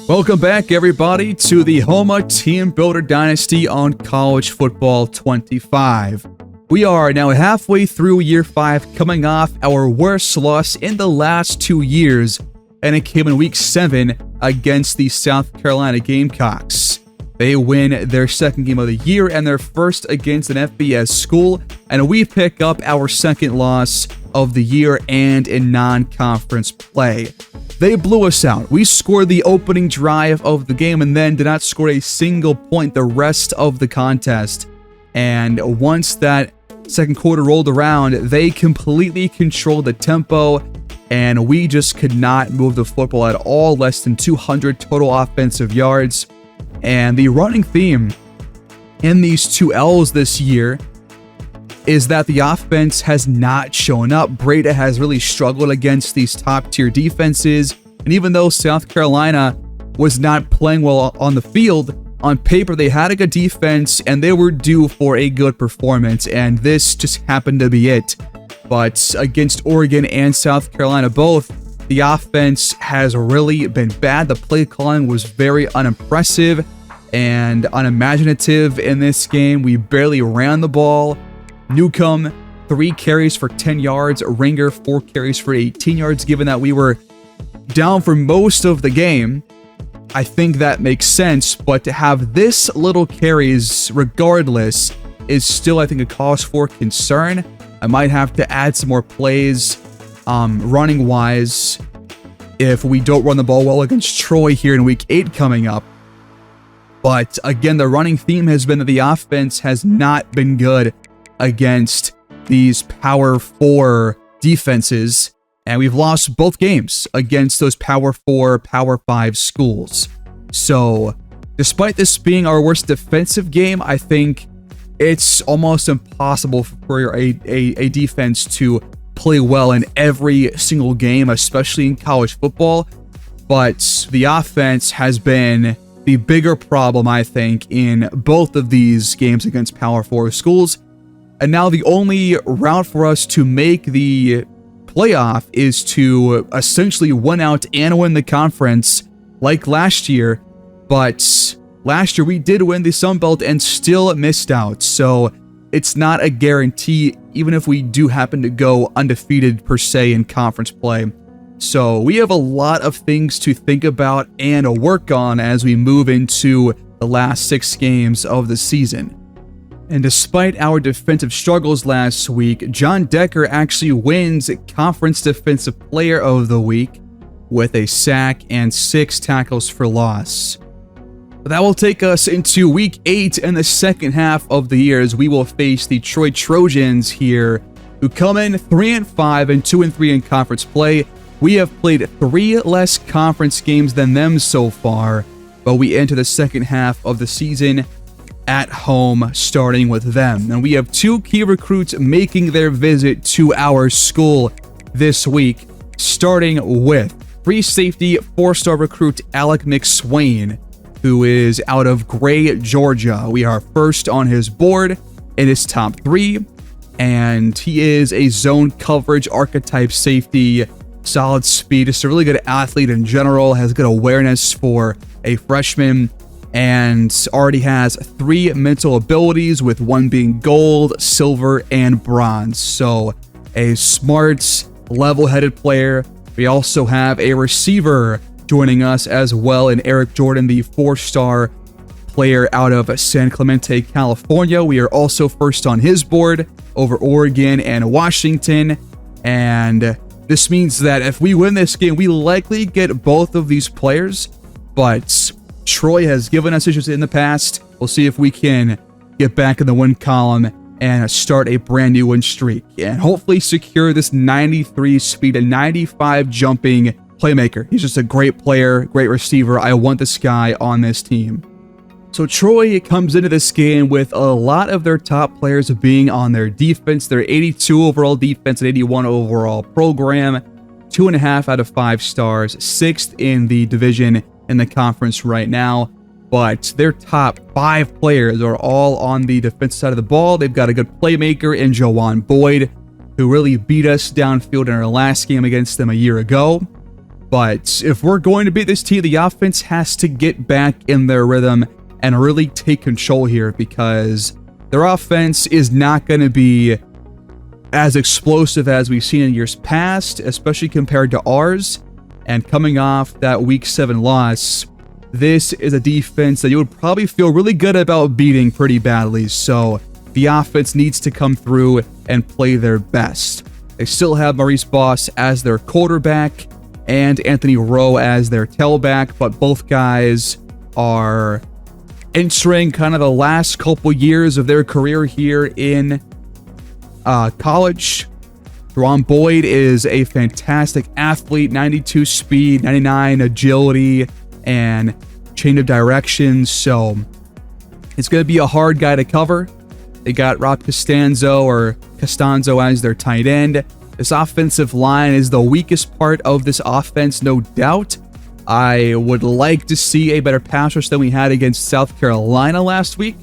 Welcome back, everybody, to the Houma Teambuilder Dynasty on College Football 25. We are now halfway through Year 5, coming off our worst loss in the last 2 years, and it came in Week 7 against the South Carolina Gamecocks. They win their second game of the year and their first against an FBS school, and we pick up our second loss of the year and in non-conference play. They blew us out. We scored the opening drive of the game and then did not score a single point the rest of the contest. And once that second quarter rolled around, they completely controlled the tempo, and we just could not move the football at all, less than 200 total offensive yards. And the running theme in these two L's this year is that the offense has not shown up. Breda has really struggled against these top-tier defenses, and even though South Carolina was not playing well on the field, on paper they had a good defense and they were due for a good performance, and this just happened to be it. But against Oregon and South Carolina both, the offense has really been bad. The play calling was very unimpressive and unimaginative in this game. We barely ran the ball. Newcomb, 3 carries for 10 yards. Ringer, 4 carries for 18 yards. Given that we were down for most of the game, I think that makes sense. But to have this little carries regardless is still, I think, a cause for concern. I might have to add some more plays running-wise if we don't run the ball well against Troy here in Week 8 coming up. But again, the running theme has been that the offense has not been good against these Power 4 defenses, and we've lost both games against those Power 4, Power 5 schools. So, despite this being our worst defensive game, I think it's almost impossible for a defense to play well in every single game, especially in college football. But the offense has been the bigger problem, I think, in both of these games against Power 4 schools. And now the only route for us to make the playoff is to essentially win out and win the conference like last year. But last year we did win the Sun Belt and still missed out. So it's not a guarantee, even if we do happen to go undefeated per se in conference play. So we have a lot of things to think about and work on as we move into the last 6 games of the season. And despite our defensive struggles last week, John Decker actually wins Conference Defensive Player of the Week with a sack and 6 tackles for loss. That will take us into Week 8 and the second half of the year, as we will face the Troy Trojans here, who come in 3-5 and 2-3 in conference play. We have played 3 less conference games than them so far, but we enter the second half of the season at home, starting with them. And we have 2 key recruits making their visit to our school this week, starting with free safety 4-star recruit Alec McSwain, who is out of Gray, Georgia. We are first on his board in his top 3, and he is a zone coverage archetype safety, solid speed, just a really good athlete in general, has good awareness for a freshman, and already has 3 mental abilities, with 1 being gold, silver, and bronze. So a smart, level-headed player. We also have a receiver joining us as well in Eric Jordan, the 4-star player out of San Clemente, California. We are also first on his board over Oregon and Washington. And this means that if we win this game, we likely get both of these players. But Troy has given us issues in the past. We'll see if we can get back in the win column and start a brand new win streak, and hopefully secure this 93 speed and 95 jumping playmaker. He's just a great player, great receiver. I want this guy on this team. So Troy comes into this game with a lot of their top players being on their defense. Their 82 overall defense and 81 overall program, 2.5 out of 5 stars, 6th in the division in the conference right now. But their top 5 players are all on the defensive side of the ball. They've got a good playmaker in Jawan Boyd, who really beat us downfield in our last game against them a year ago. But if we're going to beat this team, the offense has to get back in their rhythm and really take control here, because their offense is not going to be as explosive as we've seen in years past, especially compared to ours. And coming off that Week 7 loss, this is a defense that you would probably feel really good about beating pretty badly. So the offense needs to come through and play their best. They still have Maurice Boss as their quarterback and Anthony Rowe as their tailback, but both guys are entering kind of the last couple years of their career here in college. Deron Boyd is a fantastic athlete, 92 speed, 99 agility, and change of direction, so it's going to be a hard guy to cover. They got Rob Costanzo as their tight end. This offensive line is the weakest part of this offense, no doubt. I would like to see a better pass rush than we had against South Carolina last week,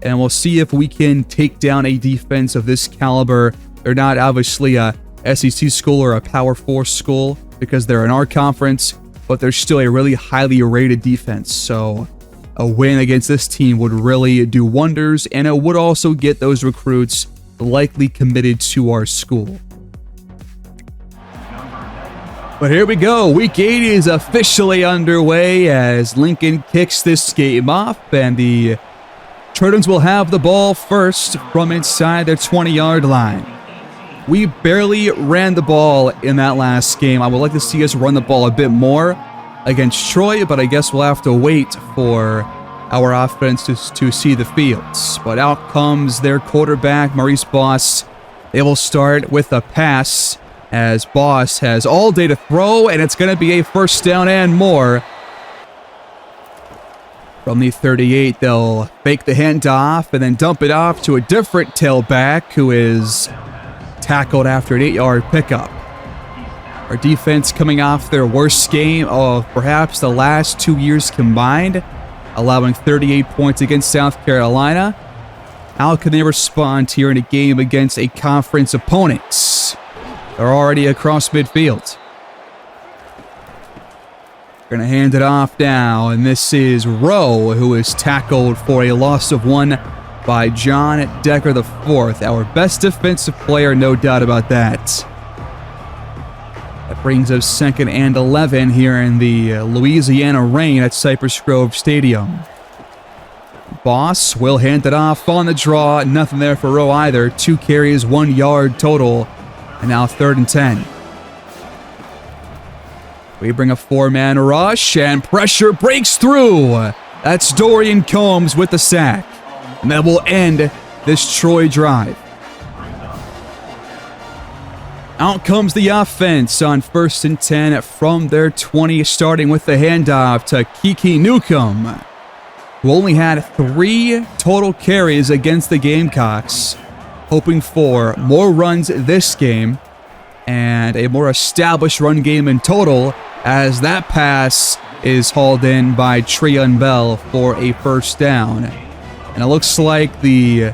and we'll see if we can take down a defense of this caliber. They're not obviously a SEC school or a Power 4 school because they're in our conference, but they're still a really highly rated defense. So a win against this team would really do wonders, and it would also get those recruits likely committed to our school. But here we go. Week 8 is officially underway as Lincoln kicks this game off, and the Trojans will have the ball first from inside their 20-yard line. We barely ran the ball in that last game. I would like to see us run the ball a bit more against Troy, but I guess we'll have to wait for our offense to see the fields. But out comes their quarterback, Maurice Boss. They will start with a pass as Boss has all day to throw, and it's going to be a first down and more. From the 38, they'll fake the handoff and then dump it off to a different tailback who is tackled after an 8-yard pickup. Our defense coming off their worst game of perhaps the last 2 years combined, allowing 38 points against South Carolina. How can they respond here in a game against a conference opponent? They're already across midfield. Going to hand it off now, and this is Rowe, who is tackled for a loss of 1 by John Decker IV, our best defensive player, no doubt about that. That brings us 2nd and 11 here in the Louisiana rain at Cypress Grove Stadium. Boss will hand it off on the draw. Nothing there for Rowe either. 2 carries, 1 yard total. And now 3rd and 10. We bring a 4-man rush, and pressure breaks through. That's Dorian Combs with the sack. And that will end this Troy drive. Out comes the offense on 1st and 10 from their 20, starting with the handoff to Kiki Newcomb, who only had 3 total carries against the Gamecocks, hoping for more runs this game and a more established run game in total, as that pass is hauled in by Treon Bell for a first down. And it looks like the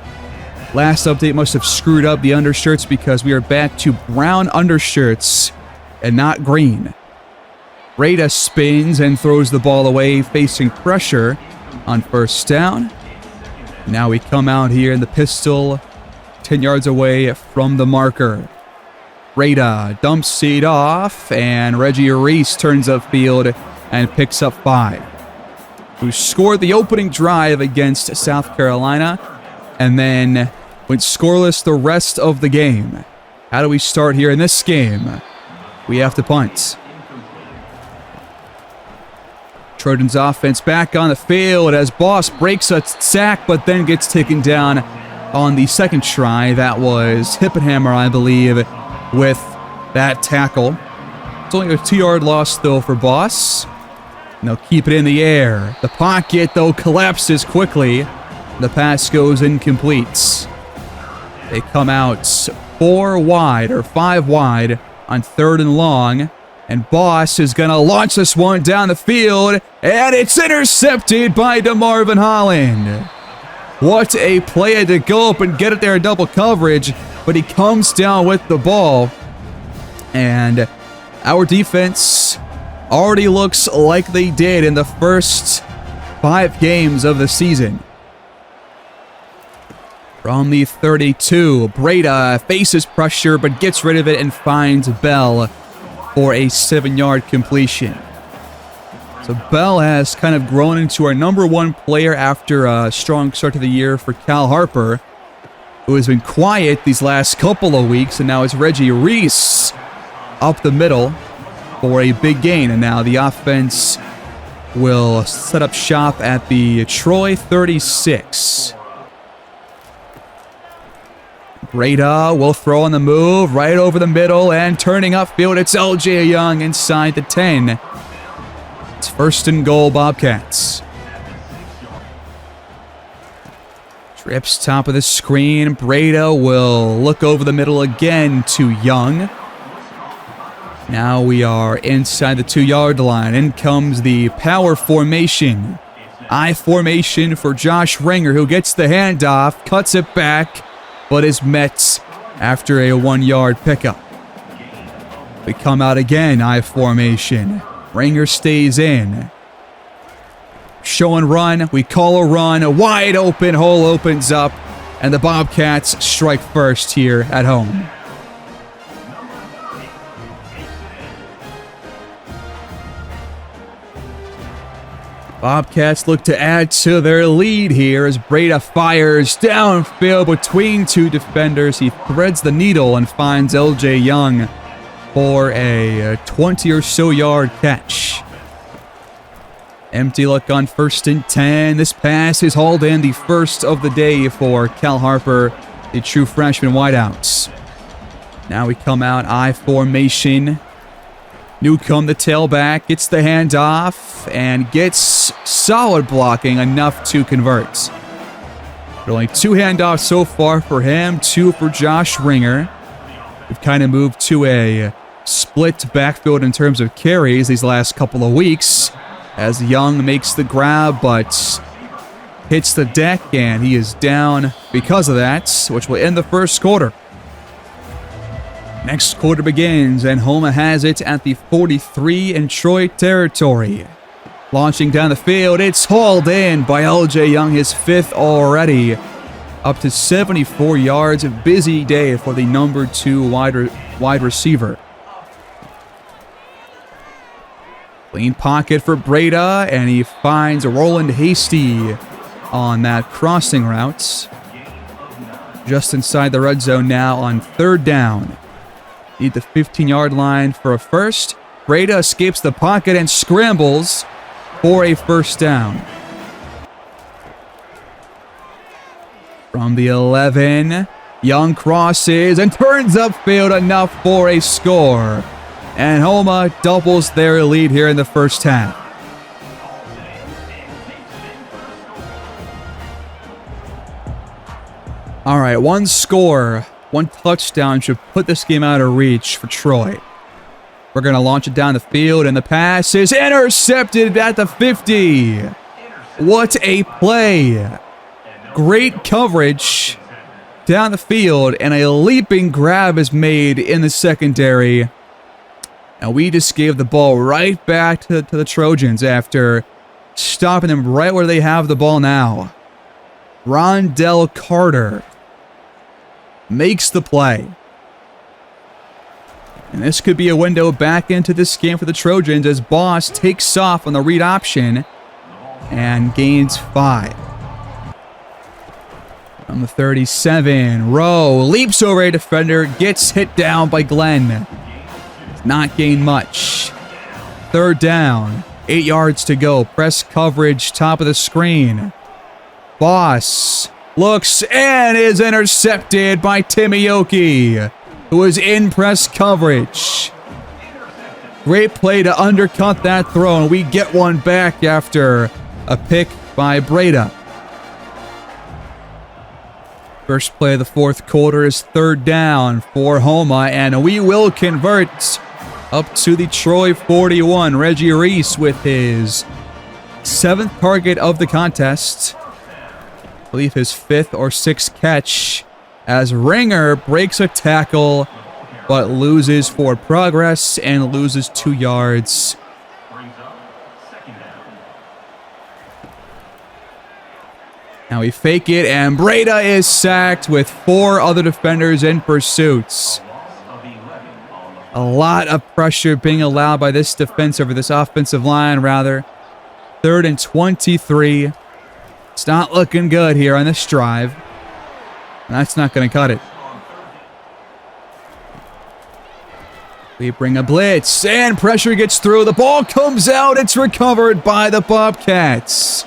last update must have screwed up the undershirts, because we are back to brown undershirts and not green. Rada spins and throws the ball away, facing pressure on first down. Now we come out here in the pistol, 10 yards away from the marker. Rada dumps it off, and Reggie Reese turns upfield and picks up 5. Who scored the opening drive against South Carolina and then went scoreless the rest of the game. How do we start here in this game? We have to punt. Trojans offense back on the field as Boss breaks a sack but then gets taken down on the second try. That was Hippenhammer, I believe, with that tackle. It's only a 2-yard loss, though, for Boss. And they'll keep it in the air. The pocket, though, collapses quickly. The pass goes incomplete. They come out 4 wide or 5 wide on 3rd and long. And Boss is going to launch this one down the field. And it's intercepted by DeMarvin Holland. What a play to go up and get it there in double coverage. But he comes down with the ball. And our defense already looks like they did in the first 5 games of the season. From the 32, Breda faces pressure but gets rid of it and finds Bell for a 7-yard completion. So Bell has kind of grown into our #1 player after a strong start to the year for Cal Harper, who has been quiet these last couple of weeks, and now it's Reggie Reese up the middle for a big gain. And now the offense will set up shop at the Troy 36. Breda will throw on the move right over the middle and turning upfield. It's LJ Young inside the 10. It's 1st and goal, Bobcats. Trips top of the screen. Breda will look over the middle again to Young. Now we are inside the 2-yard line. In comes the power formation. I formation for Josh Ringer, who gets the handoff, cuts it back, but is met after a 1-yard pickup. We come out again, I formation. Ringer stays in. Show and run. We call a run. A wide open hole opens up, and the Bobcats strike first here at home. Bobcats look to add to their lead here as Breda fires downfield between 2 defenders. He threads the needle and finds LJ Young for a 20 or so yard catch. Empty look on 1st and 10. This pass is hauled in, the first of the day for Cal Harper, the true freshman wideouts. Now we come out I formation. Newcomb, the tailback, gets the handoff and gets solid blocking, enough to convert. But only 2 handoffs so far for him, 2 for Josh Ringer. We've kind of moved to a split backfield in terms of carries these last couple of weeks, as Young makes the grab but hits the deck, and he is down because of that, which will end the first quarter. Next quarter begins, and Houma has it at the 43 in Troy territory. Launching down the field, it's hauled in by LJ Young, his 5th already. Up to 74 yards, a busy day for the #2 wide receiver. Clean pocket for Breda, and he finds Roland Hasty on that crossing route. Just inside the red zone now on 3rd down. Need the 15-yard line for a first. Breda escapes the pocket and scrambles for a 1st down. From the 11, Young crosses and turns upfield, enough for a score. And Houma doubles their lead here in the first half. All right, 1 score, 1 touchdown should put this game out of reach for Troy. We're going to launch it down the field, and the pass is intercepted at the 50. What a play. Great coverage down the field, and a leaping grab is made in the secondary. And we just gave the ball right back to the Trojans after stopping them right where they have the ball now. Rondell Carter makes the play. And this could be a window back into this game for the Trojans as Boss takes off on the read option and gains 5. On the 37, Rowe leaps over a defender, gets hit down by Glenn. Not gain much. 3rd down, 8 yards to go. Press coverage, top of the screen. Boss looks and is intercepted by Timioki, who is in press coverage. Great play to undercut that throw, and we get one back after a pick by Breda. First play of the 4th quarter is 3rd down for Houma, and we will convert up to the Troy 41. Reggie Reese with his 7th target of the contest. I believe his 5th or 6th catch, as Ringer breaks a tackle but loses forward progress and loses 2 yards Now we fake it, and Breda is sacked with 4 other defenders in pursuit. A lot of pressure being allowed by this defense over this offensive line, rather. 3rd and 23. It's not looking good here on this drive. And that's not going to cut it. We bring a blitz, and pressure gets through. The ball comes out. It's recovered by the Bobcats.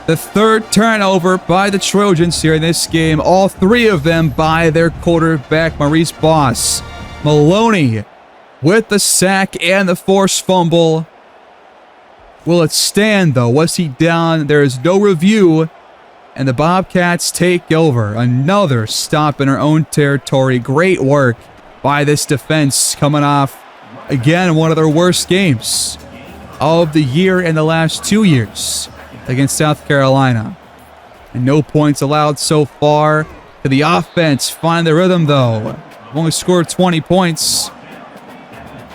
The 3rd turnover by the Trojans here in this game. All 3 of them by their quarterback, Maurice Boss. Maloney with the sack and the forced fumble. Will it stand, though? Was he down? There is no review. And the Bobcats take over. Another stop in our own territory. Great work by this defense, coming off, again, one of their worst games of the year in the last 2 years against South Carolina. And no points allowed so far. To the offense, find the rhythm, though. Only scored 20 points.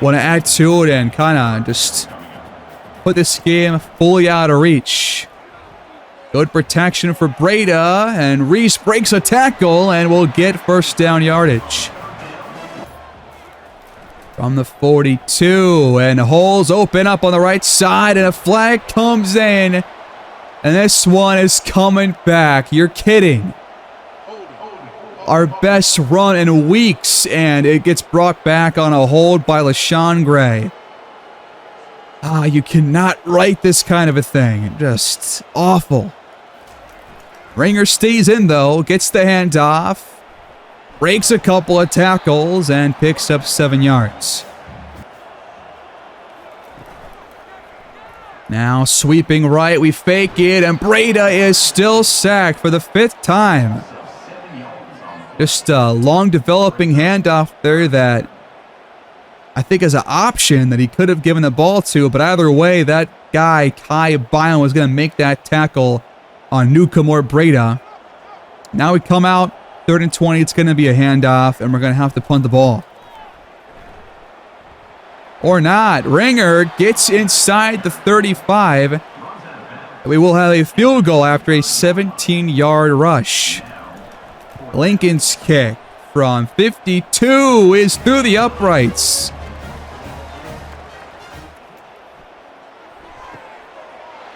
Want to add to it and kind of just put this game fully out of reach. Good protection for Breda, and Reese breaks a tackle and will get first down yardage. From the 42, and holes open up on the right side, and a flag comes in. And this one is coming back. You're kidding. Our best run in weeks, and it gets brought back on a hold by LaShawn Gray. You cannot write this kind of a thing. Just awful. Ringer stays in, though, gets the handoff, breaks a couple of tackles, and picks up 7 yards. Now sweeping right, we fake it, and Breda is still sacked for the 5th time. Just a long developing handoff there that I think is an option that he could have given the ball to, but either way, that guy, Kai Byron, was going to make that tackle on Newcomb or Breda. Now we come out, 3rd and 20, it's going to be a handoff, and we're going to have to punt the ball. Or not. Ringer gets inside the 35. We will have a field goal after a 17-yard rush. Lincoln's kick from 52 is through the uprights.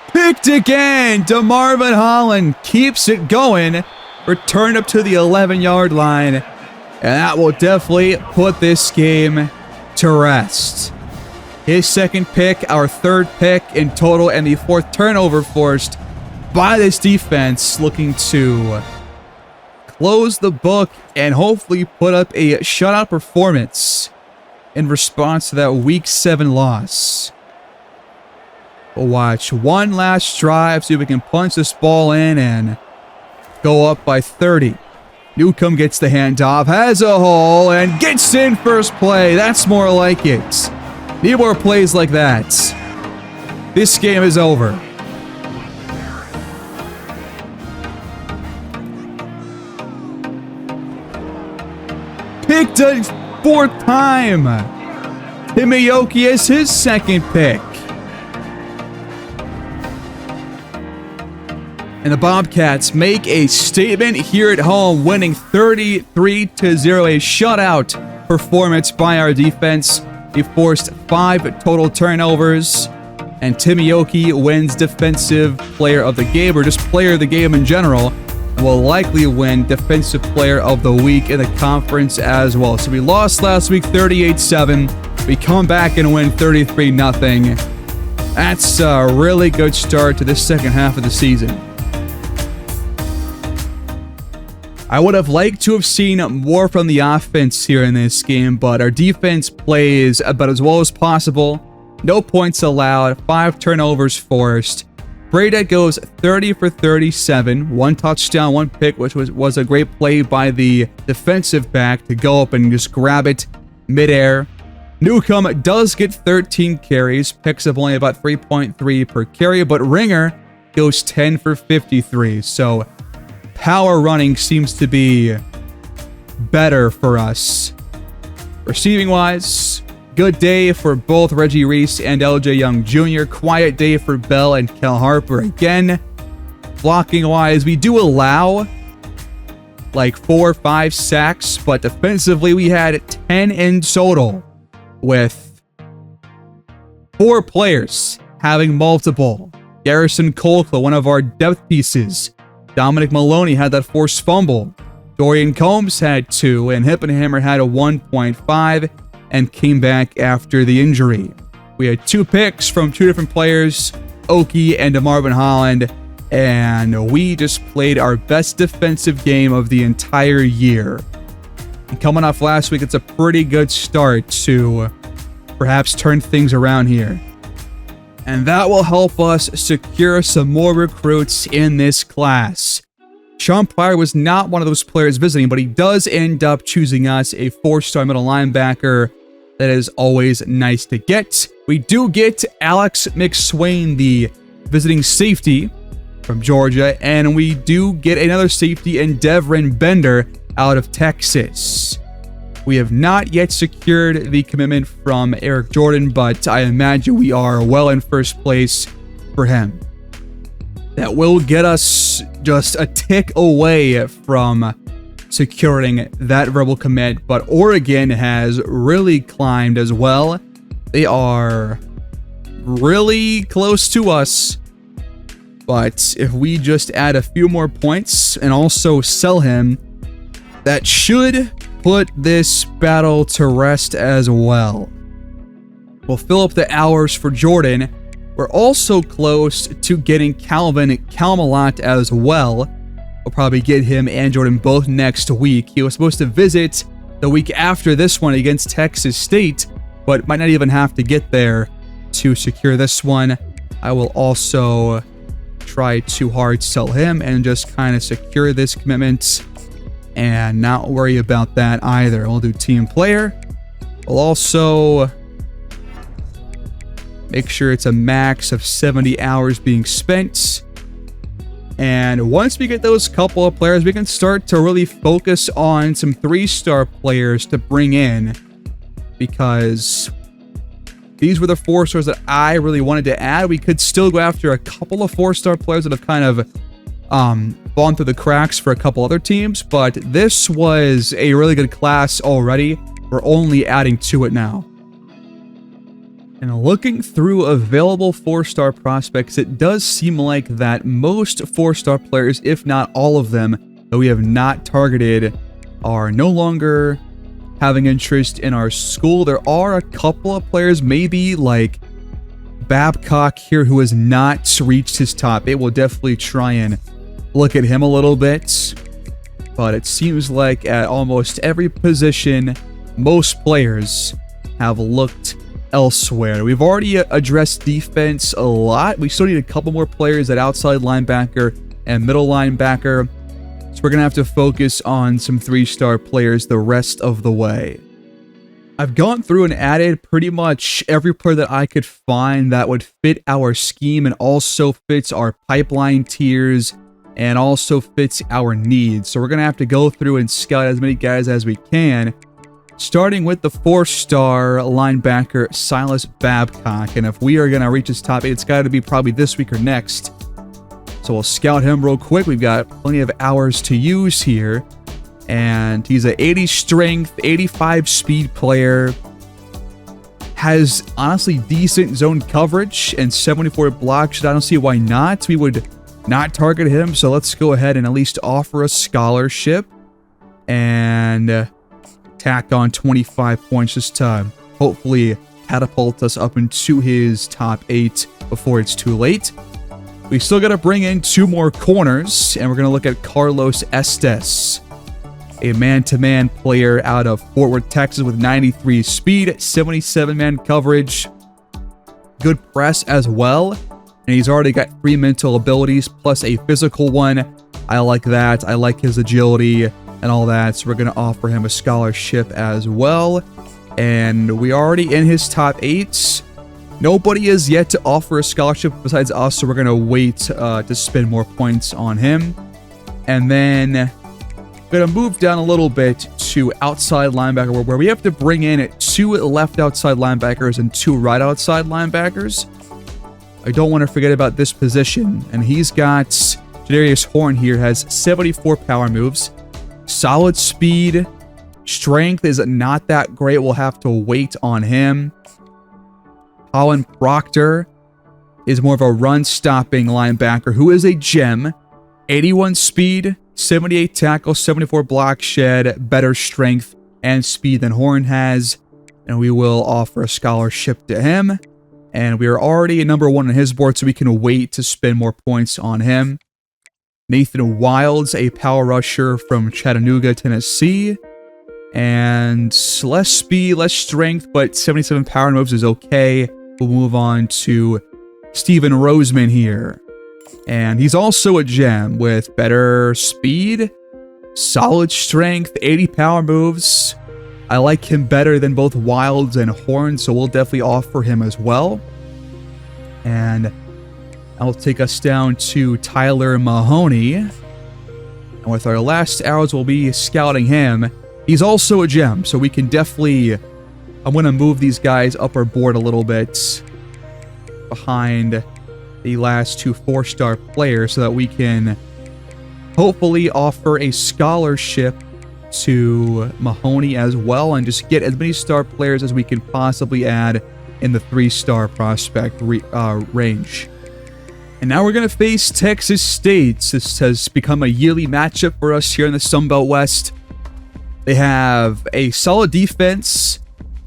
Picked again. DeMarvin Holland keeps it going. Returned up to the 11-yard line. And that will definitely put this game to rest. His 2nd pick, our 3rd pick in total, and the 4th turnover forced by this defense, looking to close the book and hopefully put up a shutout performance in response to that Week 7 loss. We'll watch one last drive, see if we can punch this ball in and go up by 30. Newcomb gets the handoff, has a hole, and gets in first play. That's more like it. Need more plays like that. This game is over. Picked a 4th time. Timioki is his 2nd pick. And the Bobcats make a statement here at home, winning 33-0, a shutout performance by our defense. He forced 5 total turnovers, and Timioki wins Defensive Player of the Game, or just Player of the Game in general, and will likely win Defensive Player of the Week in the conference as well. So we lost last week 38-7. We come back and win 33-0. That's a really good start to this second half of the season. I would have liked to have seen more from the offense here in this game, but our defense plays about as well as possible. No points allowed, 5 turnovers forced. Breda goes 30 for 37, 1 touchdown, 1 pick, which was a great play by the defensive back to go up and just grab it midair. Newcomb does get 13 carries, picks up only about 3.3 per carry, but Ringer goes 10 for 53, so power running seems to be better for us. Receiving wise, Good day for both Reggie Reese and LJ Young Jr. Quiet day for Bell and Kel Harper again. Blocking wise, we do allow like 4 or 5 sacks, but defensively we had 10 in total, with 4 players having multiple. Garrison Colquitt, one of our depth pieces. Dominic Maloney had that forced fumble. Dorian Combs had 2, and Hippenhammer had a 1.5 and came back after the injury. We had 2 picks from 2 different players, Oki and DeMarvin Holland, and we just played our best defensive game of the entire year. And coming off last week, it's a pretty good start to perhaps turn things around here. And that will help us secure some more recruits in this class. Sean Pryor was not one of those players visiting, but he does end up choosing us, a 4-star middle linebacker. That is always nice to get. We do get Alex McSwain, the visiting safety from Georgia, and we do get another safety in Devrin Bender out of Texas. We have not yet secured the commitment from Eric Jordan, but I imagine we are well in first place for him. That will get us just a tick away from securing that verbal commit, but Oregon has really climbed as well. They are really close to us, but if we just add a few more points and also sell him, that should put this battle to rest as well. We'll fill up the hours for Jordan. We're also close to getting Calvin Kalmalat as well. We'll probably get him and Jordan both next week. He was supposed to visit the week after this one against Texas State, but might not even have to get there to secure this one. I will also try to hard sell him and just kind of secure this commitment and not worry about that either. We'll do team player. We'll also make sure it's a max of 70 hours being spent. And once we get those couple of players, we can start to really focus on some 3-star players to bring in, because these were the 4 stars that I really wanted to add. We could still go after a couple of 4-star players that have kind of fallen through the cracks for a couple other teams, but this was a really good class already. We're only adding to it now. And looking through available 4-star prospects, it does seem like that most 4-star players, if not all of them, that we have not targeted, are no longer having interest in our school. There are a couple of players, maybe like Babcock here, who has not reached his top 8. We'll definitely try and look at him a little bit. But it seems like at almost every position, most players have looked elsewhere. We've already addressed defense a lot. We still need a couple more players at outside linebacker and middle linebacker. So we're going to have to focus on some 3-star players the rest of the way. I've gone through and added pretty much every player that I could find that would fit our scheme and also fits our pipeline tiers and also fits our needs. So we're going to have to go through and scout as many guys as we can, starting with the 4-star linebacker Silas Babcock. And if we are going to reach his top 8, it's got to be probably this week or next. So we'll scout him real quick. We've got plenty of hours to use here. And he's an 80 strength, 85 speed player. Has honestly decent zone coverage and 74 blocks. I don't see why not. We would not target him. So let's go ahead and at least offer a scholarship and tack on 25 points just to hopefully catapult us up into his top 8 before it's too late. We still got to bring in 2 more corners, and we're going to look at Carlos Estes, a man-to-man player out of Fort Worth, Texas, with 93 speed, 77 man coverage, good press as well, and he's already got 3 mental abilities plus a physical one. I like that. I like his agility and all that, so we're going to offer him a scholarship as well. And we already in his top 8. Nobody is yet to offer a scholarship besides us, so we're going to wait to spend more points on him. And then we're going to move down a little bit to outside linebacker, where we have to bring in 2 left outside linebackers and 2 right outside linebackers. I don't want to forget about this position. And he's got Jadarius Horn here, has 74 power moves, solid speed. Strength is not that great. We'll have to wait on him. Colin Proctor is more of a run-stopping linebacker who is a gem. 81 speed, 78 tackle, 74 block shed, better strength and speed than Horn has. And we will offer a scholarship to him. And we are already a number 1 on his board, so we can wait to spend more points on him. Nathan Wilds, a power rusher from Chattanooga, Tennessee. And less speed, less strength, but 77 power moves is okay. We'll move on to Steven Roseman here. And he's also a gem with better speed, solid strength, 80 power moves. I like him better than both Wilds and Horn, so we'll definitely offer him as well. And I'll take us down to Tyler Mahoney. And with our last arrows, we'll be scouting him. He's also a gem, so we can definitely... I'm going to move these guys up our board a little bit behind the last 2 4-star players so that we can hopefully offer a scholarship to Mahoney as well and just get as many star players as we can possibly add in the 3-star prospect range. And now we're going to face Texas State. This has become a yearly matchup for us here in the Sun Belt West. They have a solid defense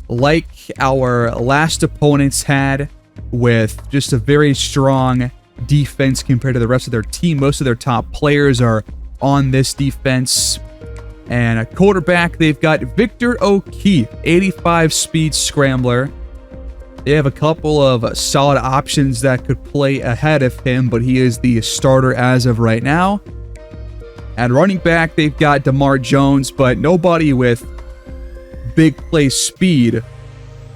like our last opponents had, with just a very strong defense compared to the rest of their team. Most of their top players are on this defense. And a quarterback, they've got Victor O'Keefe, 85 speed scrambler. They have a couple of solid options that could play ahead of him, but he is the starter as of right now. At running back, they've got DeMar Jones, but nobody with big play speed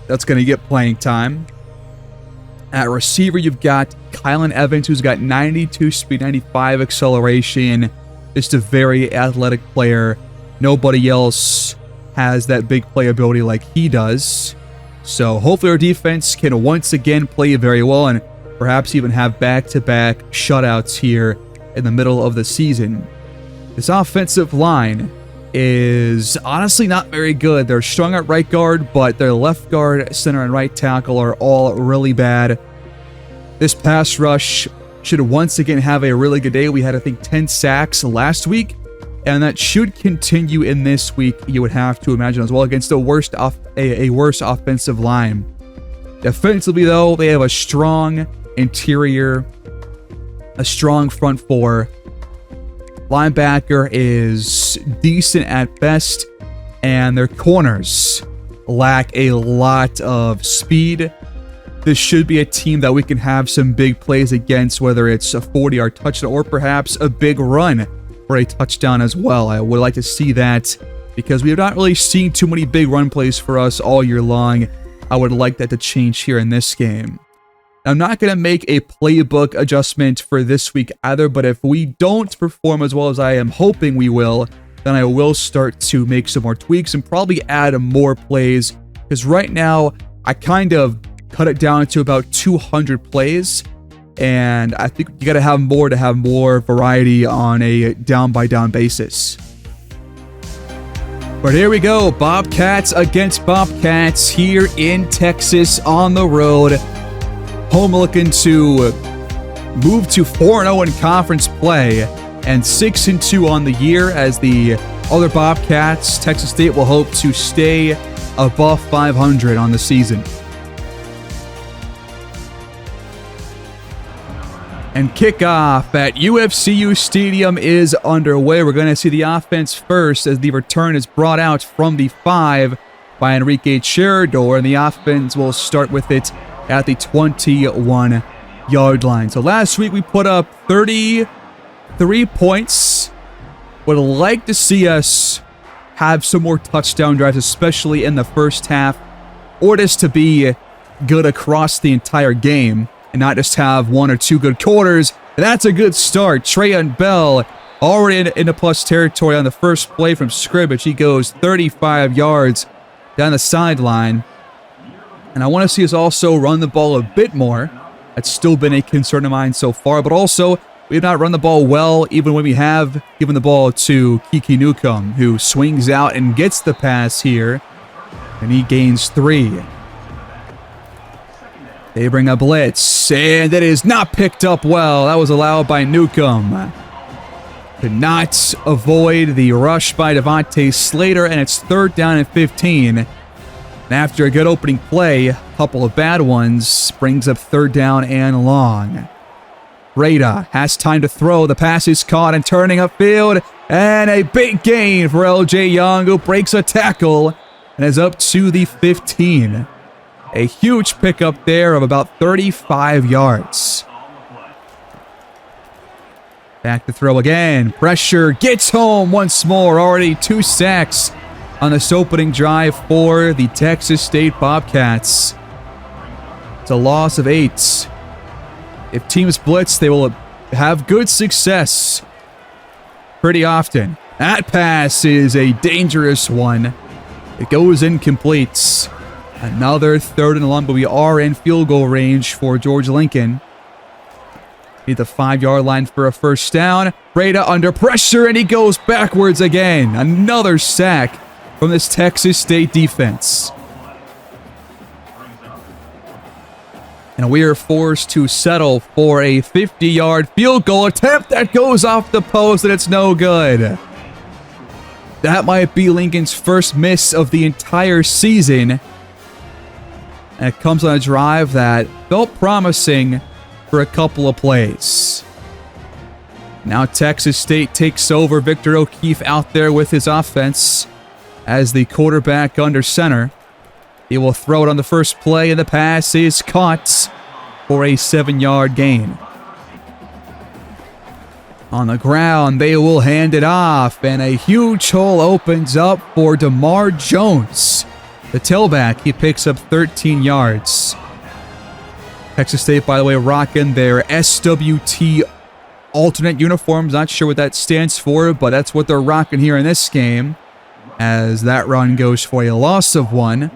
that's going to get playing time. At receiver, you've got Kylan Evans, who's got 92 speed, 95 acceleration. Just a very athletic player. Nobody else has that big playability like he does. So hopefully our defense can once again play very well and perhaps even have back-to-back shutouts here in the middle of the season. This offensive line is honestly not very good. They're strong at right guard, but their left guard, center, and right tackle are all really bad. This pass rush should once again have a really good day. We had, I think, 10 sacks last week, and that should continue in this week, you would have to imagine, as well, against a worse offensive line. Defensively, though, they have a strong interior, a strong front four. Linebacker is decent at best, and their corners lack a lot of speed. This should be a team that we can have some big plays against, whether it's a 40-yard touchdown or perhaps a big run for a touchdown as well. I would like to see that because we have not really seen too many big run plays for us all year long. I would like that to change here in this game. I'm not going to make a playbook adjustment for this week either, but if we don't perform as well as I am hoping we will, then I will start to make some more tweaks and probably add more plays, because right now I kind of cut it down to about 200 plays, and I think you got to have more variety on a down-by-down basis. But here we go, Bobcats against Bobcats here in Texas on the road. Home looking to move to 4-0 in conference play and 6-2 on the year, as the other Bobcats, Texas State, will hope to stay above 500 on the season. And kickoff at UFCU Stadium is underway. We're going to see the offense first as the return is brought out from the 5 by Enrique Cherador, and the offense will start with it at the 21-yard line. So last week we put up 33 points. Would like to see us have some more touchdown drives, especially in the first half, or just to be good across the entire game and not just have 1 or 2 good quarters. That's a good start. Trayon Bell already into plus territory on the first play from scrimmage. He goes 35 yards down the sideline. And I want to see us also run the ball a bit more. That's still been a concern of mine so far. But also, we have not run the ball well, even when we have given the ball to Kiki Newcomb, who swings out and gets the pass here. And he gains 3. They bring a blitz, and it is not picked up well. That was allowed by Newcomb. Could not avoid the rush by Devontae Slater, and it's 3rd down and 15. And after a good opening play, a couple of bad ones, brings up 3rd down and long. Rada has time to throw. The pass is caught and turning upfield, and a big gain for L.J. Young, who breaks a tackle and is up to the 15. A huge pickup there of about 35 yards. Back to throw again. Pressure gets home once more. Already 2 sacks on this opening drive for the Texas State Bobcats. It's a loss of 8. If teams blitz, they will have good success pretty often. That pass is a dangerous one. It goes incomplete. Another 3rd and long, but we are in field goal range for George Lincoln. Need the 5-yard line for a first down. Rada under pressure, and he goes backwards again. Another sack from this Texas State defense. And we are forced to settle for a 50-yard field goal attempt that goes off the post, and it's no good. That might be Lincoln's first miss of the entire season. And it comes on a drive that felt promising for a couple of plays. Now Texas State takes over. Victor O'Keefe out there with his offense as the quarterback under center. He will throw it on the first play, and the pass is caught for a 7-yard gain. On the ground, they will hand it off, and a huge hole opens up for DeMar Jones. The tailback, he picks up 13 yards. Texas State, by the way, rocking their SWT alternate uniforms. Not sure what that stands for, but that's what they're rocking here in this game, as that run goes for a loss of 1.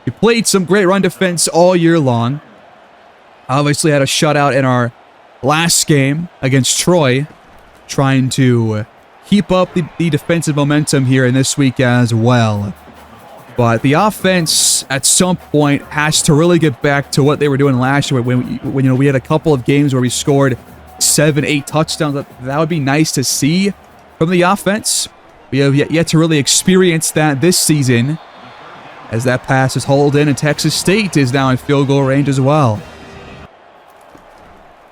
We played some great run defense all year long. Obviously had a shutout in our last game against Troy, trying to keep up the defensive momentum here in this week as well. But the offense at some point has to really get back to what they were doing last year when we had a couple of games where we scored 7, 8 touchdowns. That would be nice to see from the offense. We have yet to really experience that this season, as that pass is hauled in, and Texas State is now in field goal range as well.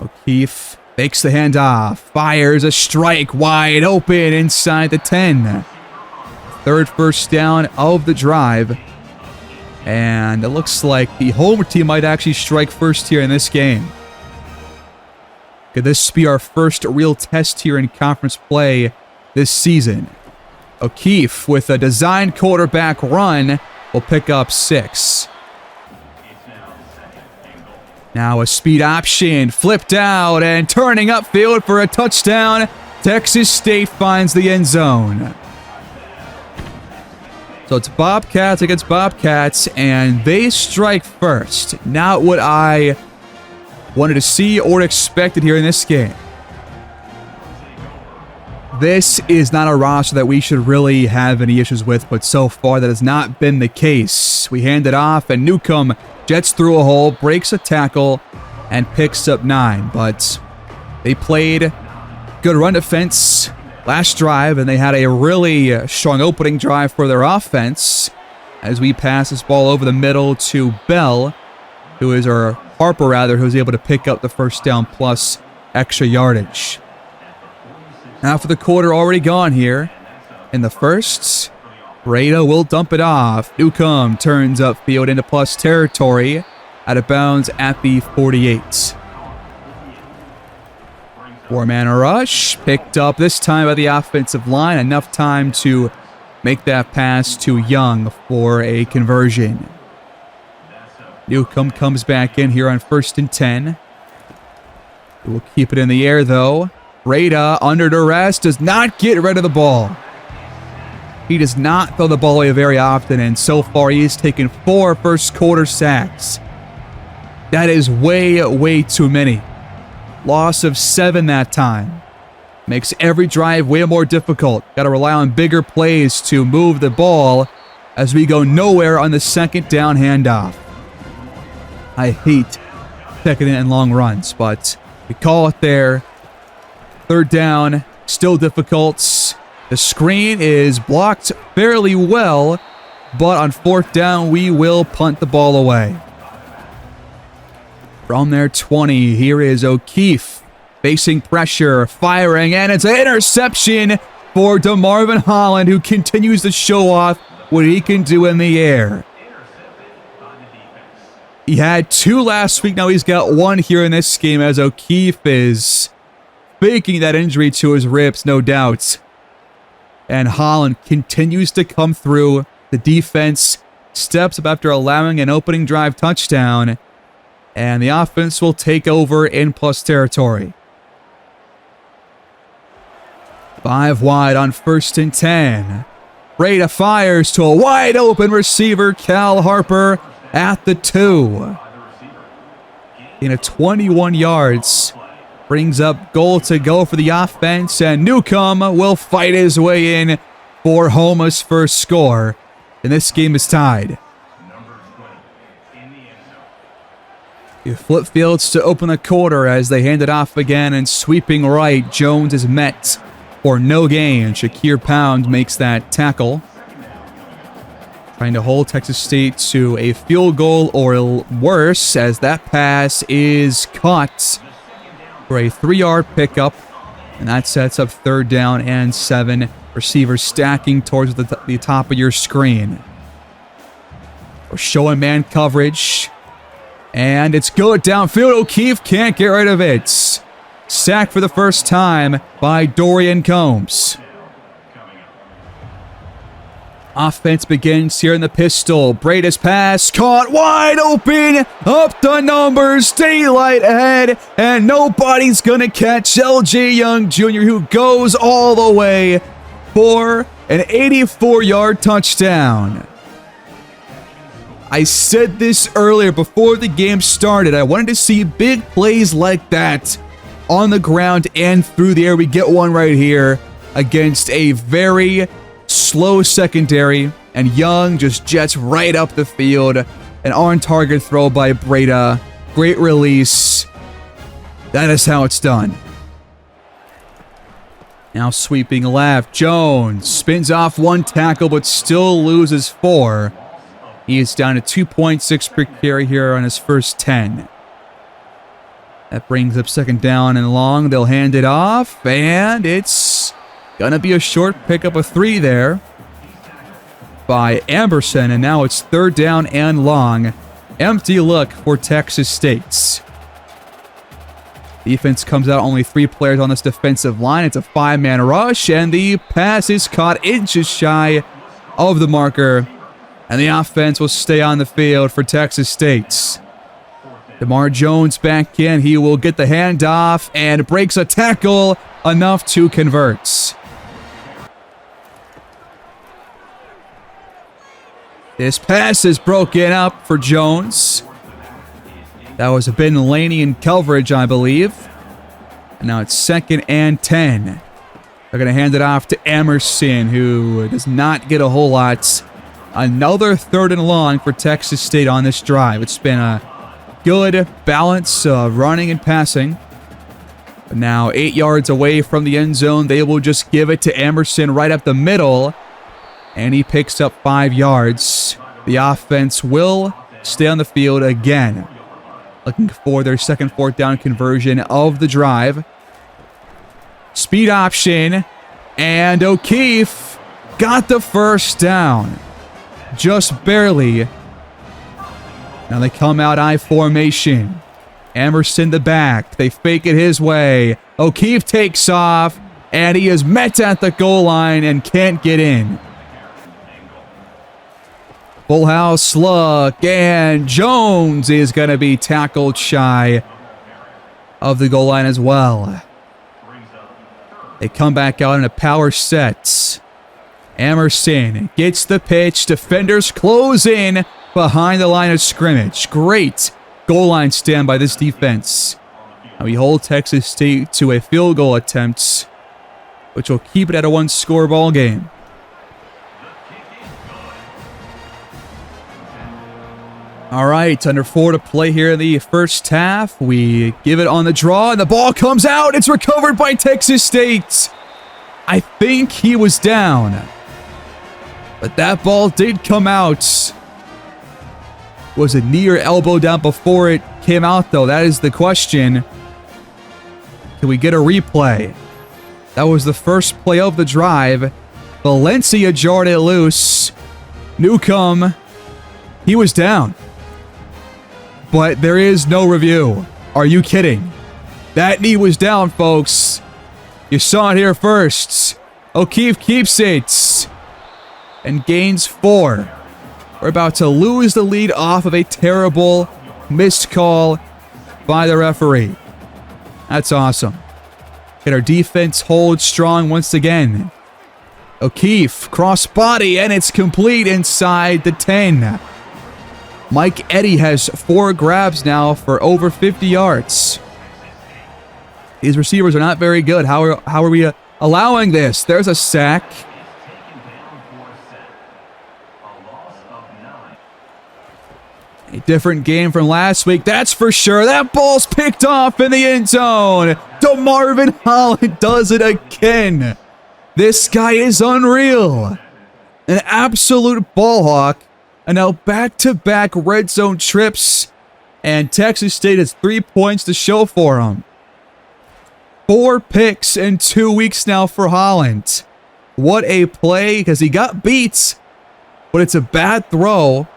O'Keefe fakes the handoff, fires a strike wide open inside the 10. 3rd first down of the drive. And it looks like the home team might actually strike first here in this game. Could this be our first real test here in conference play this season? O'Keefe with a designed quarterback run will pick up 6. Now a speed option, flipped out and turning upfield for a touchdown. Texas State finds the end zone. So it's Bobcats against Bobcats, and they strike first. Not what I wanted to see or expected here in this game. This is not a roster that we should really have any issues with, but so far that has not been the case. We hand it off, and Newcomb jets through a hole, breaks a tackle, and picks up 9. But they played good run defense last drive, and they had a really strong opening drive for their offense as we pass this ball over the middle to Bell, Harper who's able to pick up the first down plus extra yardage. After the quarter already gone here, in the first, Rada will dump it off. Newcomb turns upfield into plus territory, out of bounds at the 48. 4-man rush, picked up this time by the offensive line. Enough time to make that pass to Young for a conversion. Newcomb comes back in here on 1st and 10. We'll keep it in the air, though. Breda, under duress, does not get rid of the ball. He does not throw the ball away very often, and so far he has taken 4 first-quarter sacks. That is way, way too many. Loss of 7 that time. Makes every drive way more difficult. Got to rely on bigger plays to move the ball as we go nowhere on the second down handoff. I hate second and long runs, but we call it there. Third down, still difficult. The screen is blocked fairly well, but on fourth down, we will punt the ball away. From their 20, here is O'Keefe facing pressure, firing, and it's an interception for DeMarvin Holland, who continues to show off what he can do in the air. He had 2 last week, now he's got 1 here in this game as O'Keefe is faking that injury to his ribs, no doubt. And Holland continues to come through. The defense steps up after allowing an opening drive touchdown, and the offense will take over in plus territory. 5 wide on 1st and 10. Breda fires to a wide open receiver, Cal Harper at the 2. In a 21 yards. Brings up goal to go for the offense, and Newcomb will fight his way in for Houma's first score. And this game is tied. He flip fields to open the quarter as they hand it off again, and sweeping right, Jones is met for no gain. Shakir Pound makes that tackle. Trying to hold Texas State to a field goal or worse, as that pass is caught for a 3-yard pickup, and that sets up 3rd down and 7. Receivers stacking towards the top of your screen. We're showing man coverage, and it's good downfield. O'Keefe can't get rid of it. Sacked for the first time by Dorian Combs. Offense begins here in the pistol. Breda's pass caught wide open. Up the numbers. Daylight ahead. And nobody's going to catch LJ Young Jr., who goes all the way for an 84-yard touchdown. I said this earlier before the game started. I wanted to see big plays like that on the ground and through the air. We get one right here against a very slow secondary, and Young just jets right up the field. An on-target throw by Breda. Great release. That is how it's done. Now sweeping left. Jones spins off 1 tackle, but still loses 4. He is down to 2.6 per carry here on his first 10. That brings up 2nd down and long. They'll hand it off, and it's gonna be a short pickup of 3 there by Amberson, and now it's 3rd down and long. Empty look for Texas State. Defense comes out, only 3 players on this defensive line. It's a 5-man rush, and the pass is caught inches shy of the marker, and the offense will stay on the field for Texas State. DeMar Jones back in. He will get the handoff and breaks a tackle enough to convert. This pass is broken up for Jones. That was a Ben Laney in coverage, I believe. And now it's 2nd and 10. They're going to hand it off to Emerson, who does not get a whole lot. Another 3rd and long for Texas State on this drive. It's been a good balance of running and passing. But now 8 yards away from the end zone, they will just give it to Emerson right up the middle. And he picks up 5 yards. The offense will stay on the field again. Looking for their 2nd, 4th down conversion of the drive. Speed option. And O'Keefe got the 1st down. Just barely. Now they come out I formation. Emerson the back. They fake it his way. O'Keefe takes off. And he is met at the goal line and can't get in. Full house look, and Jones is going to be tackled shy of the goal line as well. They come back out in a power set. Emerson gets the pitch. Defenders close in behind the line of scrimmage. Great goal line stand by this defense. And we hold Texas State to a field goal attempt, which will keep it at a one-score ball game. All right, under 4 to play here in the first half. We give it on the draw, and the ball comes out. It's recovered by Texas State. I think he was down, but that ball did come out. Was it knee or elbow down before it came out, though? That is the question. Can we get a replay? That was the first play of the drive. Valencia jarred it loose. Newcomb, he was down. But there is no review. Are you kidding? That knee was down, folks. You saw it here first. O'Keefe keeps it and gains 4. We're about to lose the lead off of a terrible missed call by the referee. That's awesome. Can our defense hold strong once again? O'Keefe, cross body, and it's complete inside the 10. Mike Eddy has 4 grabs now for over 50 yards. These receivers are not very good. How are we allowing this? There's a sack. A different game from last week, that's for sure. That ball's picked off in the end zone. DeMarvin Holland does it again. This guy is unreal. An absolute ball hawk. And now back-to-back red zone trips. And Texas State has 3 points to show for him. 4 picks in 2 weeks now for Holland. What a play, because he got beat. But it's a bad throw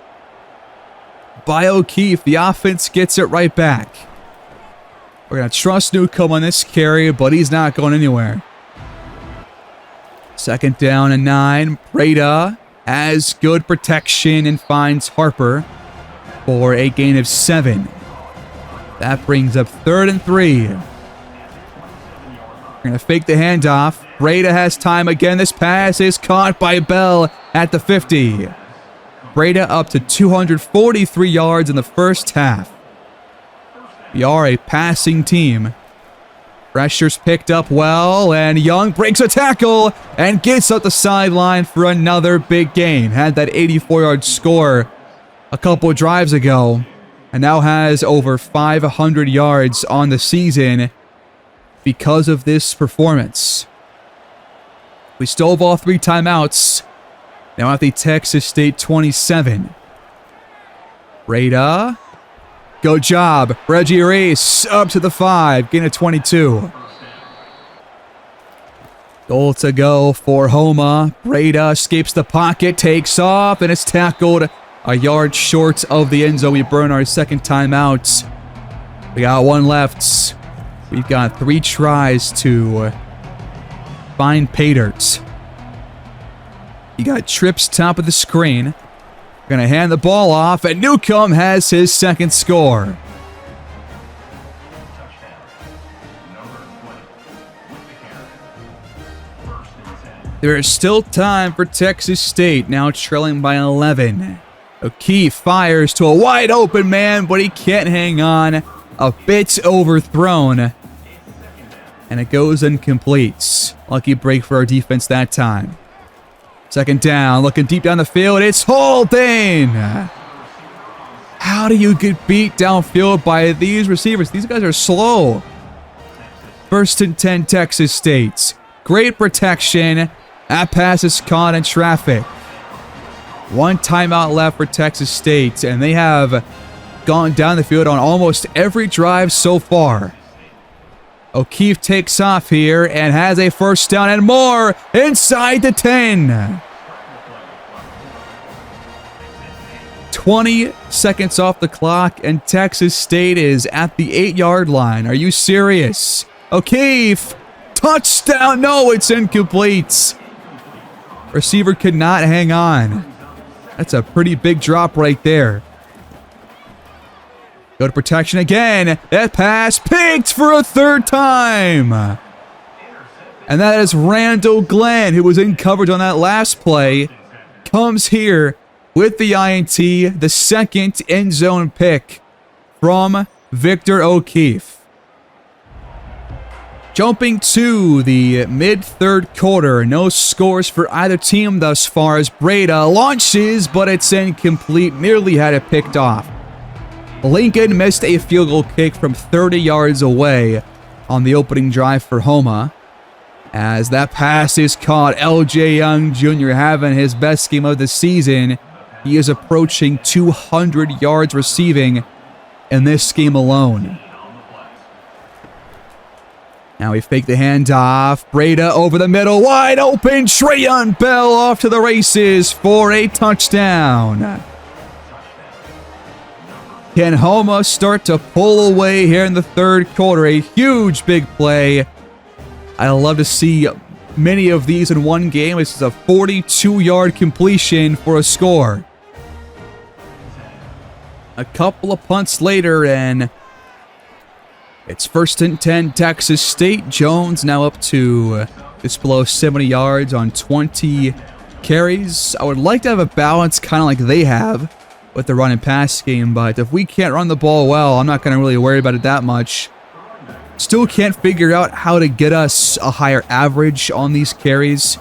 by O'Keefe. The offense gets it right back. We're going to trust Newcomb on this carry, but he's not going anywhere. 2nd down and 9. Breda has good protection and finds Harper for a gain of 7. That brings up 3rd and 3. We're going to fake the handoff. Breda has time again. This pass is caught by Bell at the 50. Breda up to 243 yards in the first half. We are a passing team. Pressure's picked up well, and Young breaks a tackle and gets up the sideline for another big gain. Had that 84-yard score a couple drives ago, and now has over 500 yards on the season because of this performance. We stole all 3 timeouts. Now at the Texas State 27. Breda. Good job. Reggie Reese up to the 5. Gain of 22. Goal to go for Houma. Breda escapes the pocket, takes off, and is tackled a yard short of the end zone. We burn our 2nd timeout. We got 1 left. We've got 3 tries to find pay dirt. You got Trips top of the screen. Going to hand the ball off, and Newcomb has his 2nd score. There is still time for Texas State, now trailing by 11. O'Keefe fires to a wide open man, but he can't hang on. A bit overthrown. And it goes incomplete. Lucky break for our defense that time. 2nd down, looking deep down the field. It's Holden. How do you get beat downfield by these receivers? These guys are slow. 1st and 10, Texas State. Great protection. That pass is caught in traffic. 1 timeout left for Texas State, and they have gone down the field on almost every drive so far. O'Keefe takes off here and has a 1st down and more inside the 10. 20 seconds off the clock, and Texas State is at the 8-yard line. Are you serious? O'Keefe, touchdown. No, it's incomplete. Receiver could not hang on. That's a pretty big drop right there. Go to protection again. That pass picked for a 3rd time. And that is Randall Glenn, who was in coverage on that last play, comes here with the INT, the second end zone pick from Victor O'Keefe. Jumping to the mid-third quarter, no scores for either team thus far as Breda launches, but it's incomplete, nearly had it picked off. Lincoln missed a field goal kick from 30 yards away on the opening drive for Houma. As that pass is caught, LJ Young Jr. having his best game of the season. He is approaching 200 yards receiving in this game alone. Now we fake the handoff. Breda over the middle, wide open. Trayon Bell off to the races for a touchdown. Can Houma start to pull away here in the third quarter? A huge big play. I love to see many of these in one game. This is a 42-yard completion for a score. A couple of punts later, and it's 1st and 10 Texas State. Jones now up to just below 70 yards on 20 carries. I would like to have a balance kind of like they have with the run and pass game, but if we can't run the ball well, I'm not going to really worry about it that much. Still can't figure out how to get us a higher average on these carries.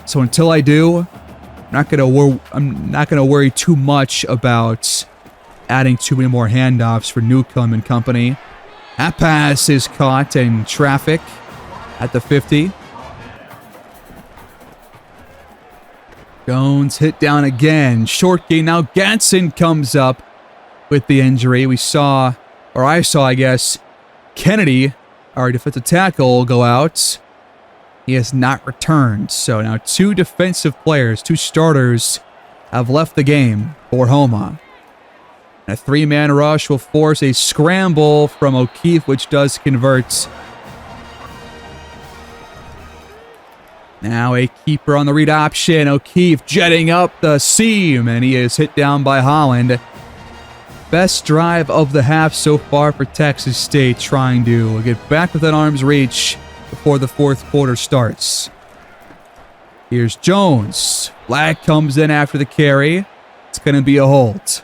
So until I do, I'm not gonna worry too much about adding too many more handoffs for Newcomb and company. That pass is caught in traffic at the 50. Jones hit down again. Short gain. Now Gatson comes up with the injury. I saw, I guess, Kennedy, our defensive tackle, go out. He has not returned. So now two defensive players, two starters, have left the game for Houma. A three-man rush will force a scramble from O'Keefe, which does convert. Now a keeper on the read option. O'Keefe jetting up the seam, and he is hit down by Holland. Best drive of the half so far for Texas State, trying to get back within arm's reach before the fourth quarter starts. Here's Jones. Flag comes in after the carry. It's going to be a hold.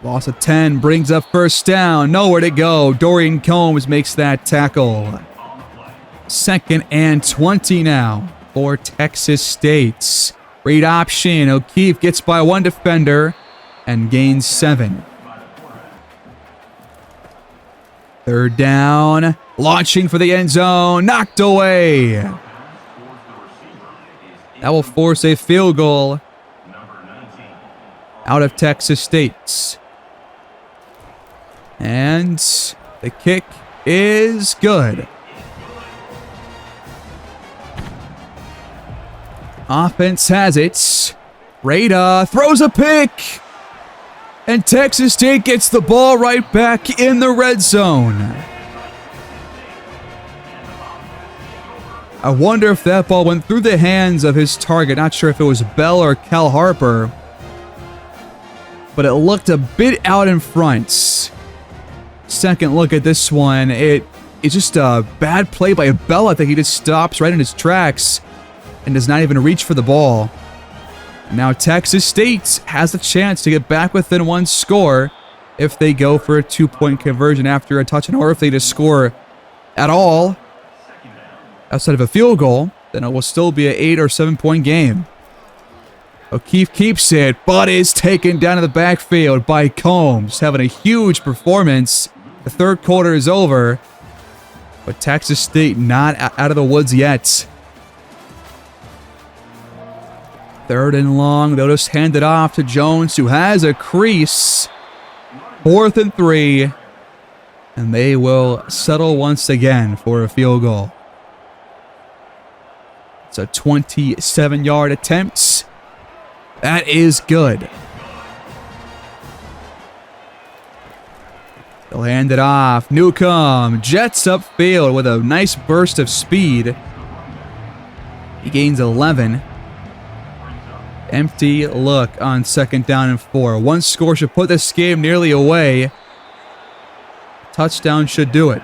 Loss of 10 brings up first down. Nowhere to go. Dorian Combs makes that tackle. 2nd and 20 now for Texas State. Read option. O'Keefe gets by one defender and gains 7. 3rd down. Launching for the end zone. Knocked away. That will force a field goal out of Texas State. And the kick is good. Offense has it. Breda throws a pick. And Texas State gets the ball right back in the red zone. I wonder if that ball went through the hands of his target. Not sure if it was Bell or Cal Harper. But it looked a bit out in front. Second look at this one. It's just a bad play by Bell. I think he just stops right in his tracks and does not even reach for the ball. Now Texas State has a chance to get back within one score if they go for a 2-point conversion after a touchdown, or if they just score at all outside of a field goal, then it will still be an 8 or 7-point game. O'Keefe keeps it, but is taken down in the backfield by Combs, having a huge performance. The third quarter is over, but Texas State not out of the woods yet. 3rd and long, they'll just hand it off to Jones, who has a crease. 4th and 3, and they will settle once again for a field goal. It's a 27-yard attempt. That is good. They'll hand it off. Newcomb jets upfield with a nice burst of speed. He gains 11. Empty look on 2nd down and 4. One score should put this game nearly away. Touchdown should do it.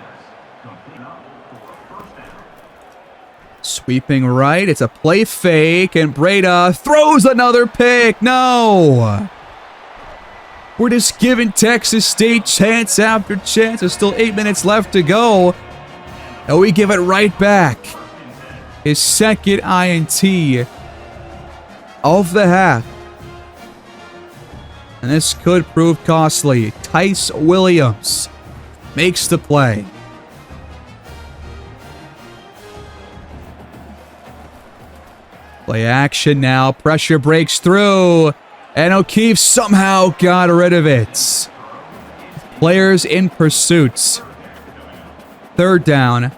Sweeping right. It's a play fake, and Breda throws another pick. No! We're just giving Texas State chance after chance. There's still 8 minutes left to go. And we give it right back. His second INT of the half. And this could prove costly. Tice Williams makes the play. Play action now. Pressure breaks through. And O'Keefe somehow got rid of it. Players in pursuit. Third down.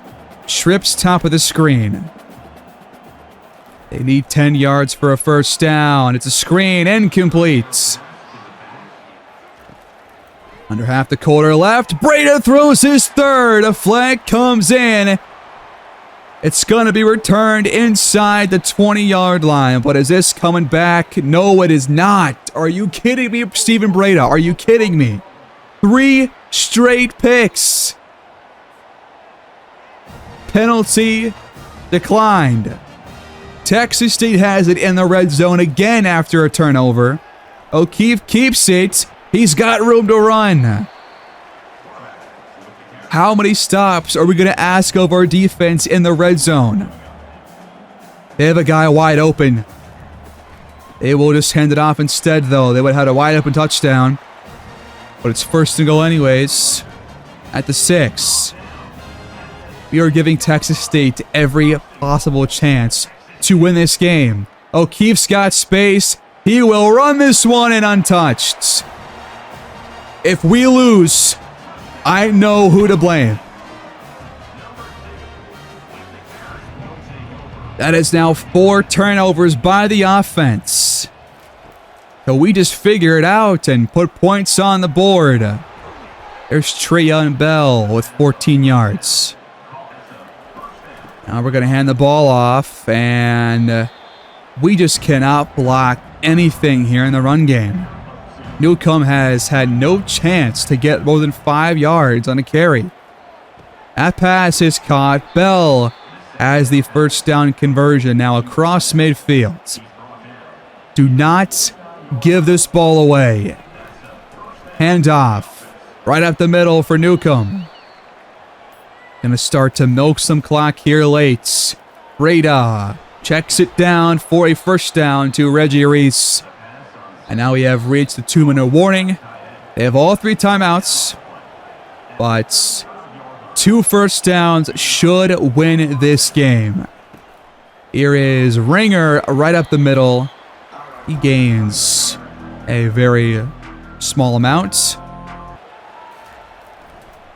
Trips top of the screen. They need 10 yards for a first down. It's a screen. Incomplete. Under half the quarter left. Breda throws his third. A flag comes in. It's going to be returned inside the 20-yard line. But is this coming back? No, it is not. Are you kidding me, Steven Breda? Are you kidding me? 3 straight picks. Penalty declined. Texas State has it in the red zone again after a turnover. O'Keefe keeps it. He's got room to run. How many stops are we going to ask of our defense in the red zone? They have a guy wide open. They will just hand it off instead, though. They would have had a wide open touchdown. But it's first and goal anyways. At the 6. We are giving Texas State every possible chance to win this game. O'Keefe's got space. He will run this one in untouched. If we lose, I know who to blame. That is now 4 turnovers by the offense. So we just figure it out and put points on the board. There's Trayon Bell with 14 yards. Now we're going to hand the ball off, and we just cannot block anything here in the run game. Newcomb has had no chance to get more than 5 yards on a carry. That pass is caught. Bell has the first down conversion now across midfield. Do not give this ball away. Handoff right up the middle for Newcomb. Gonna start to milk some clock here late. Breda checks it down for a first down to Reggie Reese. And now we have reached the 2-minute warning. They have all 3 timeouts. But 2 first downs should win this game. Here is Ringer right up the middle. He gains a very small amount.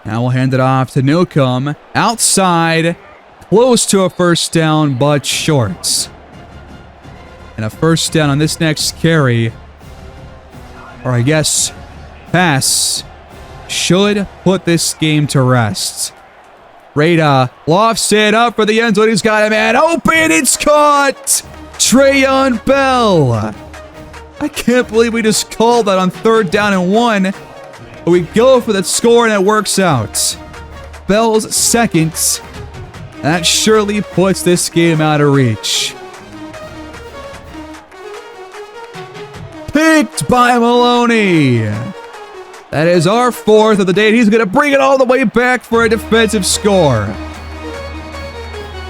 Now we'll hand it off to Newcomb. Outside. Close to a first down, but short. And a first down on this next carry. Or I guess pass. Should put this game to rest. Breda lofts it up for the end zone. He's got a man open. It's caught. Trayon Bell. I can't believe we just called that on 3rd down and 1. But we go for that score and it works out. Bell's second. That surely puts this game out of reach. Picked by Maloney. That is our 4th of the day. He's going to bring it all the way back for a defensive score.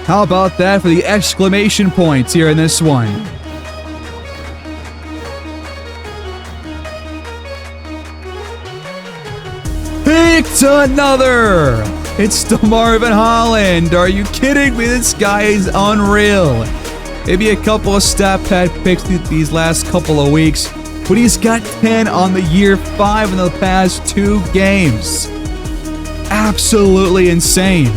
How about that for the exclamation points here in this one? Picked another. It's DeMarvin Holland. Are you kidding me? This guy is unreal. Maybe a couple of stat pad picks these last couple of weeks. But he's got 10 on the year, 5 in the past 2 games. Absolutely insane.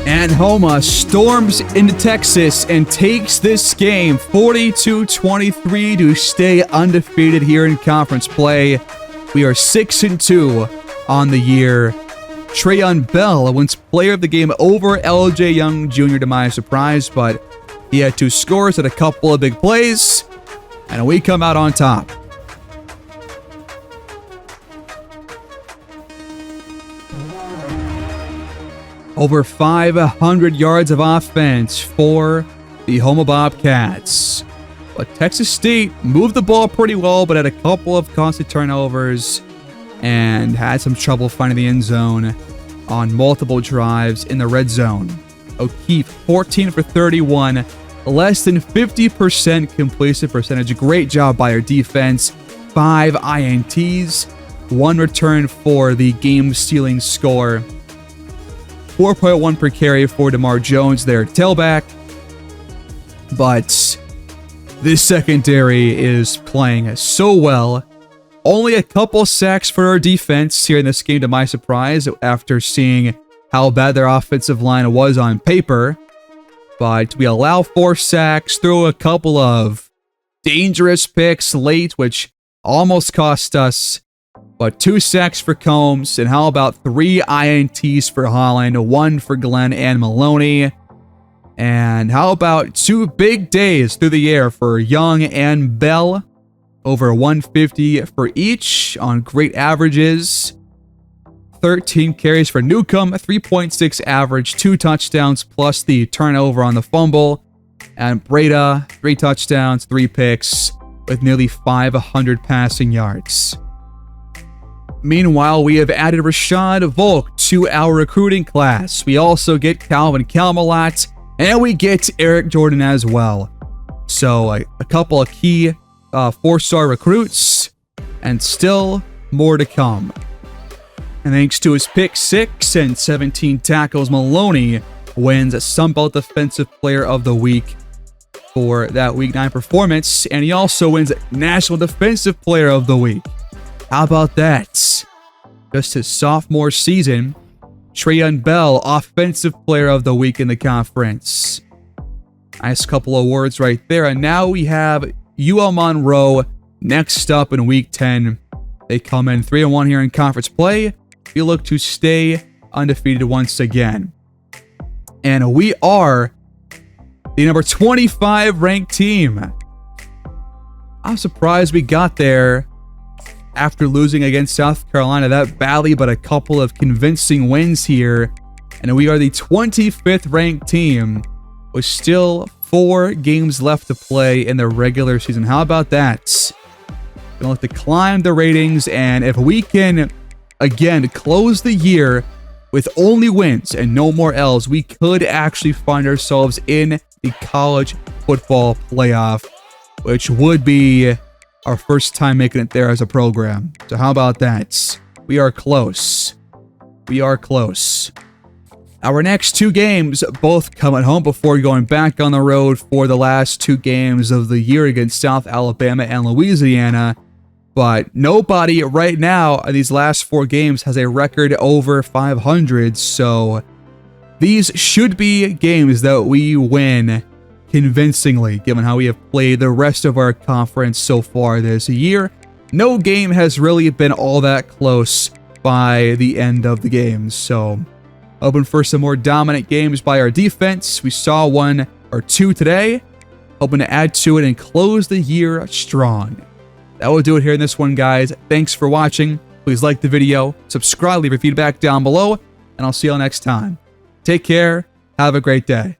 And Houma storms into Texas and takes this game 42-23 to stay undefeated here in conference play. We are 6-2 on the year. Trayon Bell wins player of the game over LJ Young Jr. to my surprise, but he had 2 scores and a couple of big plays, and we come out on top. Over 500 yards of offense for the Houma Bobcats. But Texas State moved the ball pretty well, but had a couple of costly turnovers and had some trouble finding the end zone on multiple drives in the red zone. O'Keefe, 14 for 31, less than 50% completion percentage. Great job by our defense. 5 INTs, 1 return for the game-stealing score. 4.1 per carry for DeMar Jones, their tailback. But this secondary is playing so well. Only a couple sacks for our defense here in this game, to my surprise, after seeing how bad their offensive line was on paper. But we allow 4 sacks, throw a couple of dangerous picks late, which almost cost us. But 2 sacks for Combs, and how about 3 INTs for Holland, 1 for Glenn and Maloney. And how about 2 big days through the air for Young and Bell? Over 150 for each on great averages. 13 carries for Newcomb, 3.6 average, 2 touchdowns plus the turnover on the fumble. And Breda, 3 touchdowns, 3 picks with nearly 500 passing yards. Meanwhile, we have added Rashad Volk to our recruiting class. We also get Calvin Kalmalot, and we get Eric Jordan as well. So a couple of key 4-star recruits, and still more to come. And thanks to his pick 6 and 17 tackles, Maloney wins Sunbelt Defensive Player of the Week for that Week 9 performance, and he also wins National Defensive Player of the Week. How about that? Just his sophomore season. Trayon Bell, Offensive Player of the Week in the conference. Nice couple of words right there. And now we have UL Monroe next up in Week 10. They come in 3-1 here in conference play. We look to stay undefeated once again. And we are the number 25 ranked team. I'm surprised we got there after losing against South Carolina that badly, but a couple of convincing wins here. And we are the 25th ranked team with still 4 games left to play in the regular season. How about that? Gonna look to climb the ratings, and if we can, again, close the year with only wins and no more L's, we could actually find ourselves in the college football playoff, which would be our first time making it there as a program. So how about that? We are close. We are close. Our next 2 games both come at home before going back on the road for the last 2 games of the year against South Alabama and Louisiana. But nobody right now in these last 4 games has a record over 500. So these should be games that we win convincingly, given how we have played the rest of our conference so far this year. No game has really been all that close by the end of the games. So hoping for some more dominant games by our defense. We saw 1 or 2 today. Hoping to add to it and close the year strong. That will do it here in this one, guys. Thanks for watching. Please like the video, subscribe, leave your feedback down below, and I'll see you all next time. Take care. Have a great day.